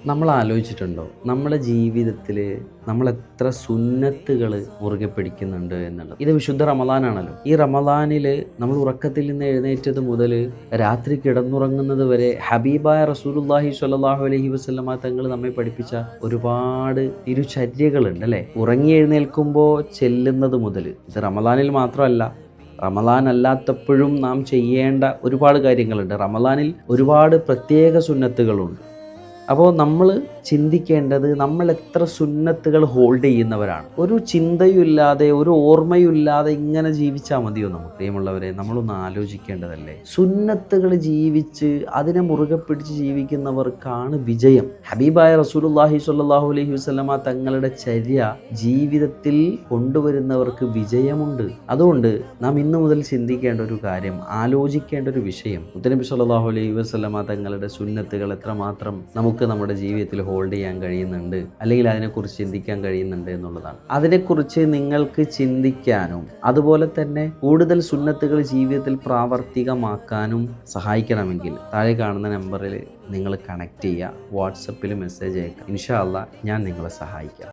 നമ്മൾ ആലോചിച്ചിട്ടുണ്ടോ നമ്മുടെ ജീവിതത്തിൽ നമ്മൾ എത്ര സുന്നത്തുകൾ മുറുകെ പിടിക്കുന്നുണ്ട് എന്നുള്ളത്? ഇത് വിശുദ്ധ റമദാനാണല്ലോ. ഈ റമദാനിൽ നമ്മൾ ഉറക്കത്തിൽ നിന്ന് എഴുന്നേറ്റത് മുതൽ രാത്രി കിടന്നുറങ്ങുന്നത് വരെ ഹബീബായ റസൂലുള്ളാഹി സ്വല്ലല്ലാഹു അലൈഹി വസല്ലമ തങ്ങൾ നമ്മെ പഠിപ്പിച്ച ഒരുപാട് തിരുചര്യകളുണ്ട് അല്ലേ? ഉറങ്ങി എഴുന്നേൽക്കുമ്പോൾ ചെല്ലുന്നത് മുതൽ, ഇത് റമദാനിൽ മാത്രമല്ല, റമദാൻ അല്ലാത്തപ്പോഴും നാം ചെയ്യേണ്ട ഒരുപാട് കാര്യങ്ങളുണ്ട്. റമദാനിൽ ഒരുപാട് പ്രത്യേക സുന്നത്തുകളുണ്ട്. അപ്പോൾ നമ്മൾ ചിന്തിക്കേണ്ടത് നമ്മൾ എത്ര സുന്നത്തുകൾ ഹോൾഡ് ചെയ്യുന്നവരാണ്. ഒരു ചിന്തയുമില്ലാതെ ഒരു ഓർമ്മയുമില്ലാതെ ഇങ്ങനെ ജീവിച്ചാൽ മതിയോ? നമുക്ക് പ്രിയമുള്ളവരെ, നമ്മളൊന്ന് ആലോചിക്കേണ്ടതല്ലേ? സുന്നത്തുകൾ ജീവിച്ച് അതിനെ മുറുകെ പിടിച്ച് ജീവിക്കുന്നവർക്കാണ് വിജയം. ഹബീബായ റസൂലുള്ളാഹി സ്വല്ലല്ലാഹു അലൈഹി വസല്ലമ തങ്ങളുടെ ചര്യ ജീവിതത്തിൽ കൊണ്ടുവരുന്നവർക്ക് വിജയമുണ്ട്. അതുകൊണ്ട് നാം ഇന്നു മുതൽ ചിന്തിക്കേണ്ട ഒരു കാര്യം, ആലോചിക്കേണ്ട ഒരു വിഷയം, മുത്തനബി സ്വല്ലല്ലാഹു അലൈഹി വസല്ലമ തങ്ങളുടെ സുന്നത്തുകൾ എത്രമാത്രം നമുക്ക് നമ്മുടെ ജീവിതത്തിൽ ഹോൾഡ് ചെയ്യാൻ കഴിയുന്നുണ്ട്, അല്ലെങ്കിൽ അതിനെക്കുറിച്ച് ചിന്തിക്കാൻ കഴിയുന്നുണ്ട് എന്നുള്ളതാണ്. അതിനെക്കുറിച്ച് നിങ്ങൾക്ക് ചിന്തിക്കാനും അതുപോലെ തന്നെ കൂടുതൽ സുന്നത്തുകൾ ജീവിതത്തിൽ പ്രാവർത്തികമാക്കാനും സഹായിക്കണമെങ്കിൽ താഴെ കാണുന്ന നമ്പറിൽ നിങ്ങൾ കണക്ട് ചെയ്യുക, വാട്സപ്പിൽ മെസ്സേജ് അയക്കുക. ഇൻഷാ അല്ലാഹ് ഞാൻ നിങ്ങളെ സഹായിക്കാം.